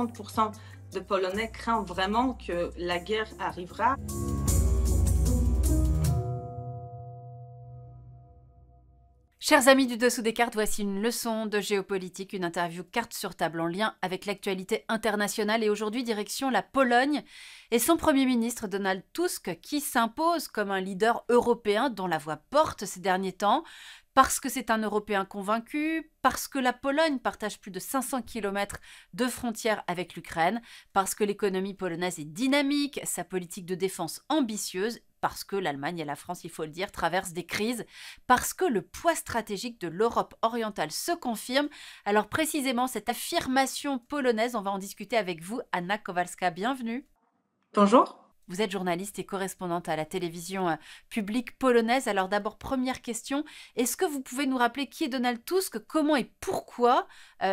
50% de Polonais craignent vraiment que la guerre arrivera. Chers amis du Dessous des cartes, voici une leçon de géopolitique, une interview carte sur table en lien avec l'actualité internationale. Et aujourd'hui, direction la Pologne et son Premier ministre Donald Tusk qui s'impose comme un leader européen dont la voix porte ces derniers temps. Parce que c'est un Européen convaincu, parce que la Pologne partage plus de 500 km de frontières avec l'Ukraine, parce que l'économie polonaise est dynamique, sa politique de défense ambitieuse, parce que l'Allemagne et la France, il faut le dire, traversent des crises, parce que le poids stratégique de l'Europe orientale se confirme. Alors précisément, cette affirmation polonaise, on va en discuter avec vous, Anna Kowalska, bienvenue. Bonjour. Vous êtes journaliste et correspondante à la télévision publique polonaise. Alors d'abord, première question, est-ce que vous pouvez nous rappeler qui est Donald Tusk, comment et pourquoi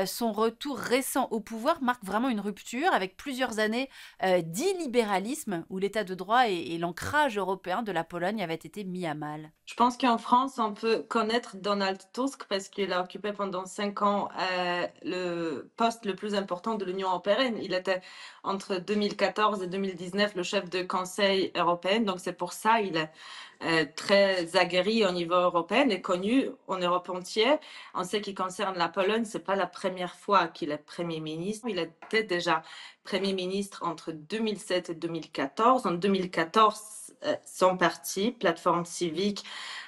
son retour récent au pouvoir marque vraiment une rupture avec plusieurs années d'illibéralisme où l'état de droit et l'ancrage européen de la Pologne avaient été mis à mal? Je pense qu'en France, on peut connaître Donald Tusk parce qu'il a occupé pendant 5 ans le poste le plus important de l'Union européenne. Il était entre 2014 et 2019 le chef de Conseil européen, donc c'est pour ça il est très aguerri au niveau européen et connu en Europe entière. En ce qui concerne la Pologne, c'est pas la première fois qu'il est Premier ministre. Il était déjà Premier ministre entre 2007 et 2014. En 2014, son parti, Plateforme civique,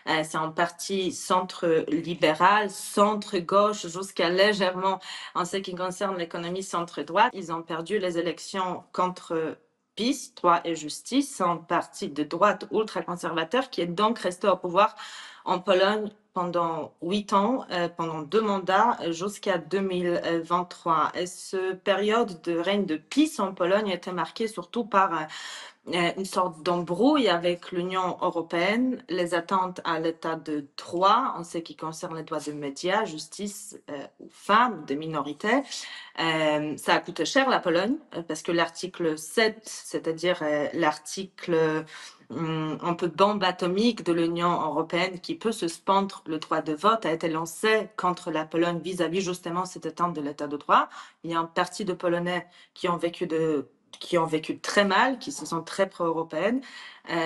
c'est un parti centre-libéral, centre-gauche, jusqu'à légèrement, en ce qui concerne l'économie centre-droite. Ils ont perdu les élections contre PiS, Droit et Justice, un parti de droite ultra-conservateur qui est donc resté au pouvoir en Pologne pendant 8 ans, pendant 2 mandats, jusqu'à 2023. Et cette période de règne de PiS en Pologne a été marquée surtout par une sorte d'embrouille avec l'Union européenne, les attentes à l'état de droit en ce qui concerne les droits des médias, justice aux femmes, des minorités. Ça a coûté cher la Pologne parce que l'article 7, c'est-à-dire l'article un peu bombe atomique de l'Union européenne qui peut suspendre le droit de vote, a été lancé contre la Pologne vis-à-vis justement cette attente de l'état de droit. Il y a un parti de Polonais qui ont vécu très mal, qui se sont très pro-européennes.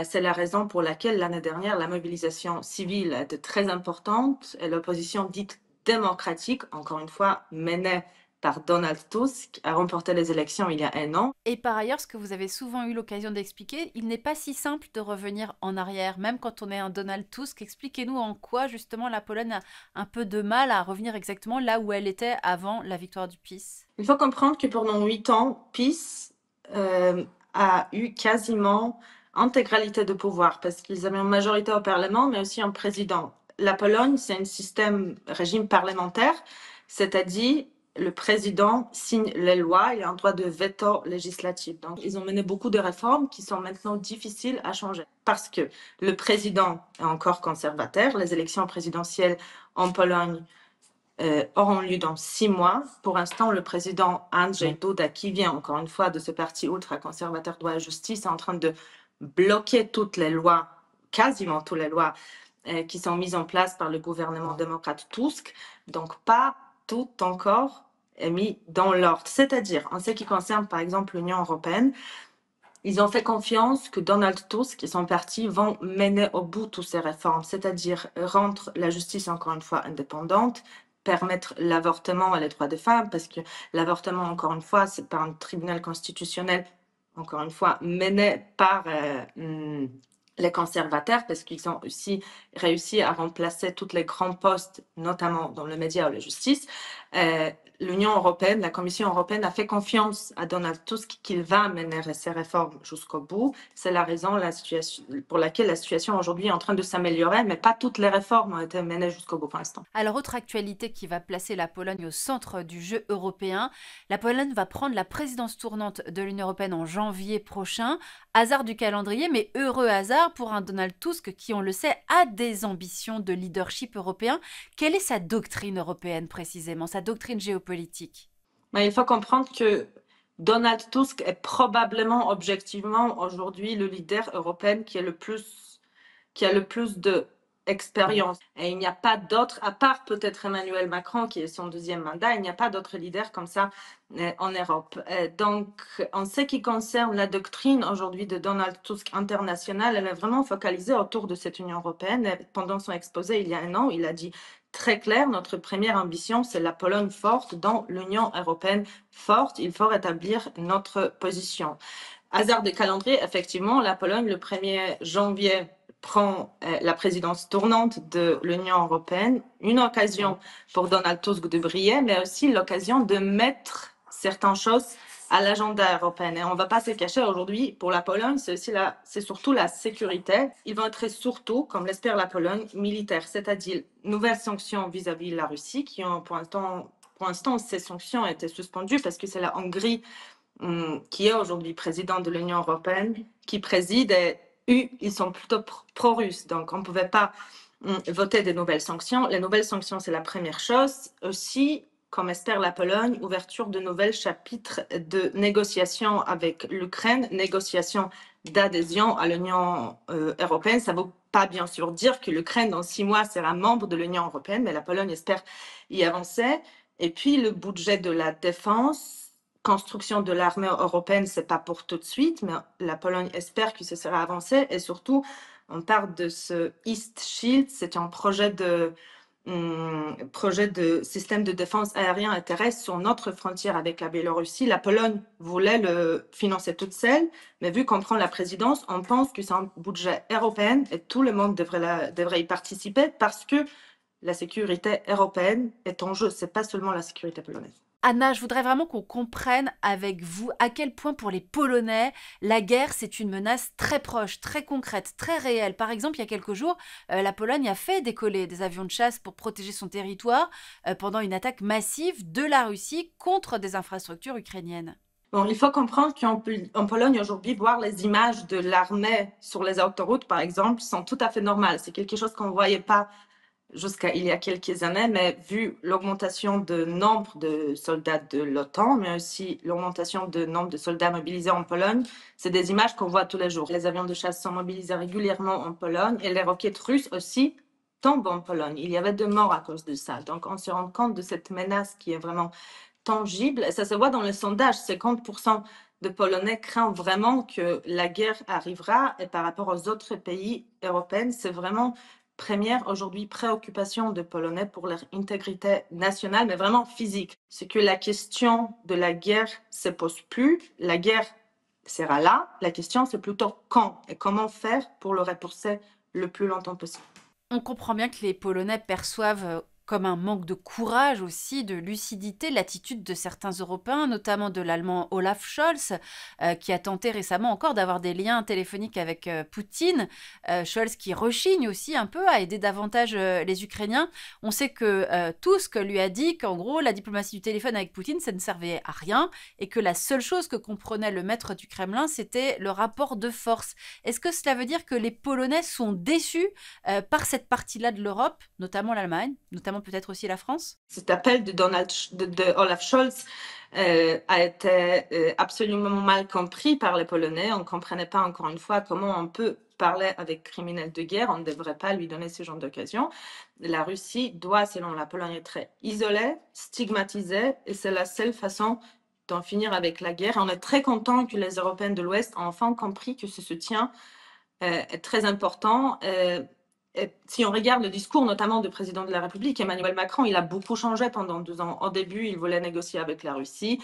C'est la raison pour laquelle l'année dernière, la mobilisation civile était très importante et l'opposition dite démocratique, encore une fois menée par Donald Tusk, a remporté les élections il y a 1 an. Et par ailleurs, ce que vous avez souvent eu l'occasion d'expliquer, il n'est pas si simple de revenir en arrière, même quand on est un Donald Tusk. Expliquez-nous en quoi justement la Pologne a un peu de mal à revenir exactement là où elle était avant la victoire du PiS. Il faut comprendre que pendant 8 ans, PiS a eu quasiment intégralité de pouvoir parce qu'ils avaient une majorité au Parlement, mais aussi un président. La Pologne, c'est un système, régime parlementaire, c'est-à-dire le président signe les lois, il a un droit de veto législatif. Donc, ils ont mené beaucoup de réformes qui sont maintenant difficiles à changer parce que le président est encore conservateur. Les élections présidentielles en Pologne auront lieu dans 6 mois. Pour l'instant, le président Andrzej Duda, qui vient encore une fois de ce parti ultra-conservateur droit et justice, est en train de bloquer toutes les lois, quasiment toutes les lois qui sont mises en place par le gouvernement démocrate Tusk. Donc, pas tout encore est mis dans l'ordre. C'est-à-dire, en ce qui concerne par exemple l'Union européenne, ils ont fait confiance que Donald Tusk et son parti vont mener au bout toutes ces réformes, c'est-à-dire rendre la justice encore une fois indépendante, permettre l'avortement et les droits des femmes, parce que l'avortement, encore une fois, c'est par un tribunal constitutionnel, encore une fois, mené par les conservateurs, parce qu'ils ont aussi réussi à remplacer tous les grands postes, notamment dans le média ou la justice. L'Union européenne, la Commission européenne a fait confiance à Donald Tusk qu'il va mener ces réformes jusqu'au bout. C'est la raison pour laquelle la situation aujourd'hui est en train de s'améliorer, mais pas toutes les réformes ont été menées jusqu'au bout pour l'instant. Alors, autre actualité qui va placer la Pologne au centre du jeu européen, la Pologne va prendre la présidence tournante de l'Union européenne en janvier prochain. Hasard du calendrier, mais heureux hasard pour un Donald Tusk qui, on le sait, a des ambitions de leadership européen. Quelle est sa doctrine européenne précisément, sa doctrine géopolitique? Mais il faut comprendre que Donald Tusk est probablement, objectivement, aujourd'hui, le leader européen qui a le plus de expérience. Et il n'y a pas d'autre, à part peut-être Emmanuel Macron, qui est son deuxième mandat, il n'y a pas d'autres leaders comme ça en Europe. Donc, en ce qui concerne la doctrine aujourd'hui de Donald Tusk internationale, elle est vraiment focalisée autour de cette Union européenne. Et pendant son exposé il y a un an, il a dit très clair, notre première ambition, c'est la Pologne forte dans l'Union européenne forte. Il faut rétablir notre position. Hasard de calendrier, effectivement, la Pologne, le 1er janvier, prend la présidence tournante de l'Union européenne, une occasion pour Donald Tusk de briller, mais aussi l'occasion de mettre certaines choses à l'agenda européen. Et on ne va pas se cacher aujourd'hui, pour la Pologne, c'est surtout la sécurité. Ils vont être surtout, comme l'espère la Pologne, militaires, c'est-à-dire nouvelles sanctions vis-à-vis de la Russie, qui ont pour l'instant, ces sanctions ont été suspendues parce que c'est la Hongrie qui est aujourd'hui président de l'Union européenne, qui préside, et eux, ils sont plutôt pro-russes. Donc, on ne pouvait pas voter des nouvelles sanctions. Les nouvelles sanctions, c'est la première chose. Aussi, comme espère la Pologne, ouverture de nouvelles chapitres de négociations avec l'Ukraine, négociations d'adhésion à l'Union européenne. Ça ne veut pas bien sûr dire que l'Ukraine, dans 6 mois, sera membre de l'Union européenne, mais la Pologne espère y avancer. Et puis, le budget de la défense, construction de l'armée européenne, c'est pas pour tout de suite, mais la Pologne espère que ce sera avancé. Et surtout, on parle de ce East Shield, c'est un projet de système de défense aérien et terrestre sur notre frontière avec la Biélorussie. La Pologne voulait le financer toute seule, mais vu qu'on prend la présidence, on pense que c'est un budget européen et tout le monde devrait y participer parce que la sécurité européenne est en jeu. C'est pas seulement la sécurité polonaise. Anna, je voudrais vraiment qu'on comprenne avec vous à quel point pour les Polonais, la guerre, c'est une menace très proche, très concrète, très réelle. Par exemple, il y a quelques jours, la Pologne a fait décoller des avions de chasse pour protéger son territoire pendant une attaque massive de la Russie contre des infrastructures ukrainiennes. Bon, il faut comprendre qu'en Pologne aujourd'hui, voir les images de l'armée sur les autoroutes, par exemple, sont tout à fait normales. C'est quelque chose qu'on ne voyait pas jusqu'à il y a quelques années, mais vu l'augmentation de nombre de soldats de l'OTAN, mais aussi l'augmentation de nombre de soldats mobilisés en Pologne, c'est des images qu'on voit tous les jours. Les avions de chasse sont mobilisés régulièrement en Pologne et les roquettes russes aussi tombent en Pologne. Il y avait 2 morts à cause de ça. Donc on se rend compte de cette menace qui est vraiment tangible. Et ça se voit dans les sondages. 50% de Polonais craignent vraiment que la guerre arrivera. Et par rapport aux autres pays européens, c'est vraiment première aujourd'hui préoccupation de Polonais pour leur intégrité nationale, mais vraiment physique. C'est que la question de la guerre se pose plus. La guerre sera là. La question, c'est plutôt quand et comment faire pour le repousser le plus longtemps possible. On comprend bien que les Polonais perçoivent comme un manque de courage aussi, de lucidité, l'attitude de certains Européens, notamment de l'Allemand Olaf Scholz, qui a tenté récemment encore d'avoir des liens téléphoniques avec Poutine. Scholz qui rechigne aussi un peu à aider davantage les Ukrainiens. On sait que Tusk lui a dit qu'en gros, la diplomatie du téléphone avec Poutine, ça ne servait à rien et que la seule chose que comprenait le maître du Kremlin, c'était le rapport de force. Est-ce que cela veut dire que les Polonais sont déçus par cette partie-là de l'Europe, notamment l'Allemagne, notamment peut-être aussi la France? Cet appel de Olaf Scholz a été absolument mal compris par les Polonais. On ne comprenait pas encore une fois comment on peut parler avec criminels de guerre. On ne devrait pas lui donner ce genre d'occasion. La Russie doit, selon la Pologne, être isolée, stigmatisée, et c'est la seule façon d'en finir avec la guerre. On est très content que les Européens de l'Ouest ont enfin compris que ce soutien est très important. Et si on regarde le discours notamment du président de la République, Emmanuel Macron, il a beaucoup changé pendant 2 ans. Au début, il voulait négocier avec la Russie.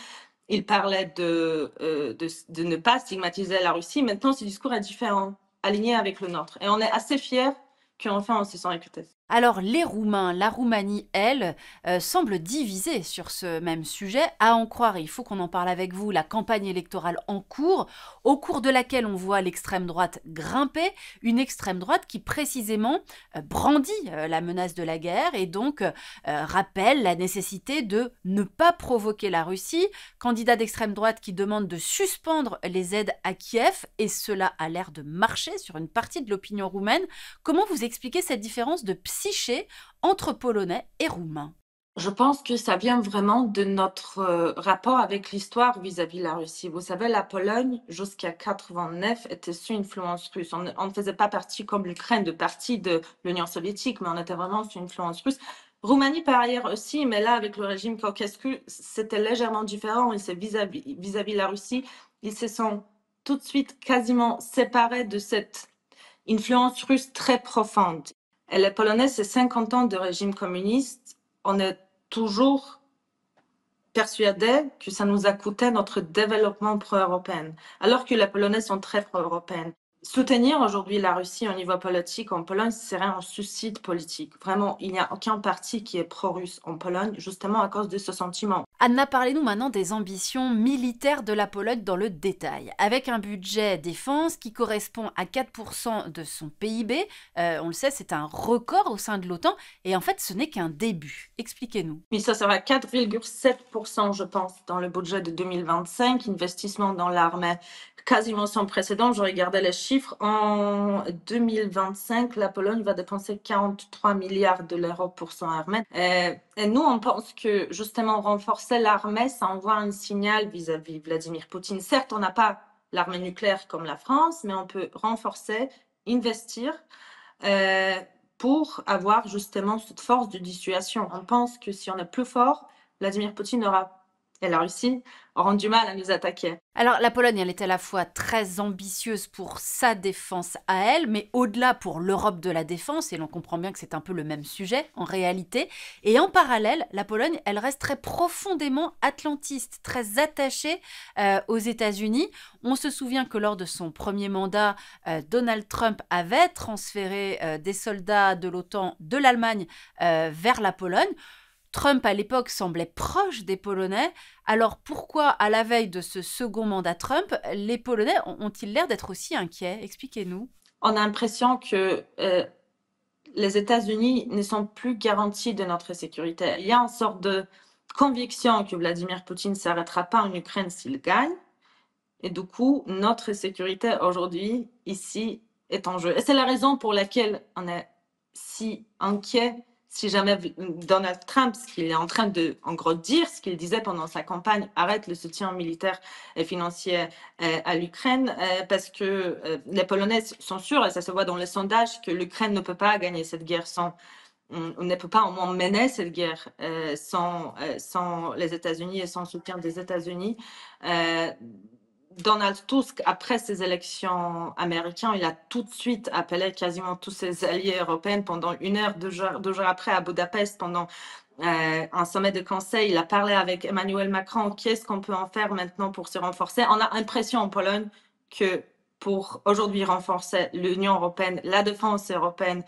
Il parlait de ne pas stigmatiser la Russie. Maintenant, ce discours est différent, aligné avec le nôtre. Et on est assez fiers qu'enfin on se sent écouté. Alors les Roumains, la Roumanie, elle, semble divisée sur ce même sujet. À en croire, et il faut qu'on en parle avec vous, la campagne électorale en cours, au cours de laquelle on voit l'extrême droite grimper, une extrême droite qui précisément brandit la menace de la guerre et donc rappelle la nécessité de ne pas provoquer la Russie. Candidat d'extrême droite qui demande de suspendre les aides à Kiev, et cela a l'air de marcher sur une partie de l'opinion roumaine. Comment vous expliquez cette différence de psyché entre Polonais et Roumains? Je pense que ça vient vraiment de notre, rapport avec l'histoire vis-à-vis la Russie. Vous savez, la Pologne, jusqu'à 89, était sous influence russe. On ne faisait pas partie comme l'Ukraine de partie de l'Union soviétique, mais on était vraiment sous influence russe. Roumanie par ailleurs aussi, mais là avec le régime Ceausescu, c'était légèrement différent et c'est vis-à-vis la Russie, ils se sont tout de suite quasiment séparés de cette influence russe très profonde. Et les Polonais, c'est 50 ans de régime communiste. On est toujours persuadés que ça nous a coûté notre développement pro-européen, alors que les Polonais sont très pro-européens. Soutenir aujourd'hui la Russie au niveau politique en Pologne serait un suicide politique. Vraiment, il n'y a aucun parti qui est pro-russe en Pologne, justement à cause de ce sentiment. Anna, parlez-nous maintenant des ambitions militaires de la Pologne dans le détail. Avec un budget défense qui correspond à 4% de son PIB, on le sait, c'est un record au sein de l'OTAN, et en fait, ce n'est qu'un début. Expliquez-nous. Oui, ça sera 4,7%, je pense, dans le budget de 2025, investissement dans l'armée quasiment sans précédent. Je regardais les chiffres. En 2025, la Pologne va dépenser 43 milliards de l'euro pour son armée. Et nous, on pense que justement renforcer l'armée, ça envoie un signal vis-à-vis Vladimir Poutine. Certes, on n'a pas l'armée nucléaire comme la France, mais on peut renforcer, investir. Pour avoir justement cette force de dissuasion. On pense que si on est plus fort, Vladimir Poutine et la Russie auront du mal à nous attaquer. Alors, la Pologne, elle est à la fois très ambitieuse pour sa défense à elle, mais au-delà pour l'Europe de la défense, et l'on comprend bien que c'est un peu le même sujet en réalité. Et en parallèle, la Pologne, elle reste très profondément atlantiste, très attachée aux États-Unis. On se souvient que lors de son premier mandat, Donald Trump avait transféré des soldats de l'OTAN de l'Allemagne vers la Pologne. Trump, à l'époque, semblait proche des Polonais. Alors pourquoi, à la veille de ce second mandat Trump, les Polonais ont-ils l'air d'être aussi inquiets? Expliquez-nous. On a l'impression que les États-Unis ne sont plus garantis de notre sécurité. Il y a une sorte de conviction que Vladimir Poutine ne s'arrêtera pas en Ukraine s'il gagne. Et du coup, notre sécurité aujourd'hui, ici, est en jeu. Et c'est la raison pour laquelle on est si inquiet si jamais Donald Trump, ce qu'il est en train de, en gros, dire, ce qu'il disait pendant sa campagne, arrête le soutien militaire et financier à l'Ukraine, parce que les Polonais sont sûrs, et ça se voit dans les sondages, que l'Ukraine ne peut pas gagner cette guerre sans on ne peut pas au moins mener cette guerre sans les États-Unis et sans soutien des États-Unis. Donald Tusk, après ces élections américaines, il a tout de suite appelé quasiment tous ses alliés européens pendant 1 heure, 2 jours après à Budapest, pendant un sommet de conseil. Il a parlé avec Emmanuel Macron. Qu'est-ce qu'on peut en faire maintenant pour se renforcer? On a l'impression en Pologne que pour aujourd'hui renforcer l'Union européenne, la défense européenne,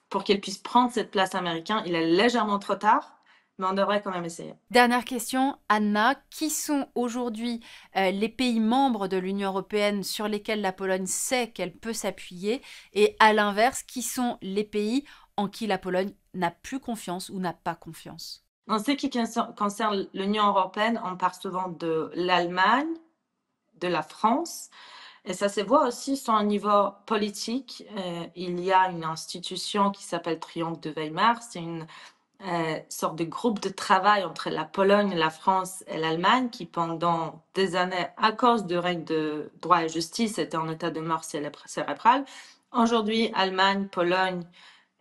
pour qu'elle puisse prendre cette place américaine, il est légèrement trop tard. Mais on devrait quand même essayer. Dernière question, Anna. Qui sont aujourd'hui les pays membres de l'Union européenne sur lesquels la Pologne sait qu'elle peut s'appuyer? Et à l'inverse, qui sont les pays en qui la Pologne n'a plus confiance ou n'a pas confiance? En ce qui concerne l'Union européenne, on parle souvent de l'Allemagne, de la France. Et ça se voit aussi sur un niveau politique. Il y a une institution qui s'appelle Triangle de Weimar. C'est une sorte de groupe de travail entre la Pologne, la France et l'Allemagne qui, pendant des années, à cause de règles de droit et justice, était en état de mort cérébrale. Aujourd'hui, Allemagne, Pologne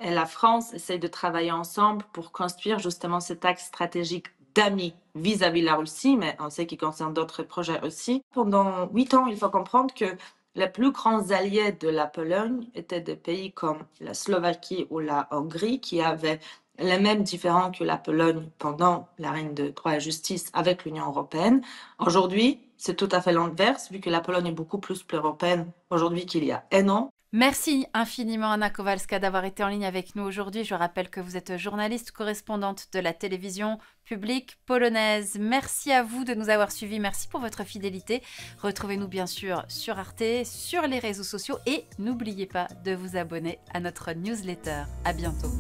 et la France essayent de travailler ensemble pour construire justement cet axe stratégique d'amis vis-à-vis la Russie, mais en ce qui concerne d'autres projets aussi. Pendant 8 ans, il faut comprendre que les plus grands alliés de la Pologne étaient des pays comme la Slovaquie ou la Hongrie qui avaient les mêmes différends que la Pologne pendant la règne de droit et justice avec l'Union européenne. Aujourd'hui, c'est tout à fait l'inverse, vu que la Pologne est beaucoup plus européenne aujourd'hui qu'il y a 1 an. Merci infiniment Anna Kowalska d'avoir été en ligne avec nous aujourd'hui. Je rappelle que vous êtes journaliste correspondante de la télévision publique polonaise. Merci à vous de nous avoir suivis. Merci pour votre fidélité. Retrouvez-nous bien sûr sur Arte, sur les réseaux sociaux et n'oubliez pas de vous abonner à notre newsletter. À bientôt.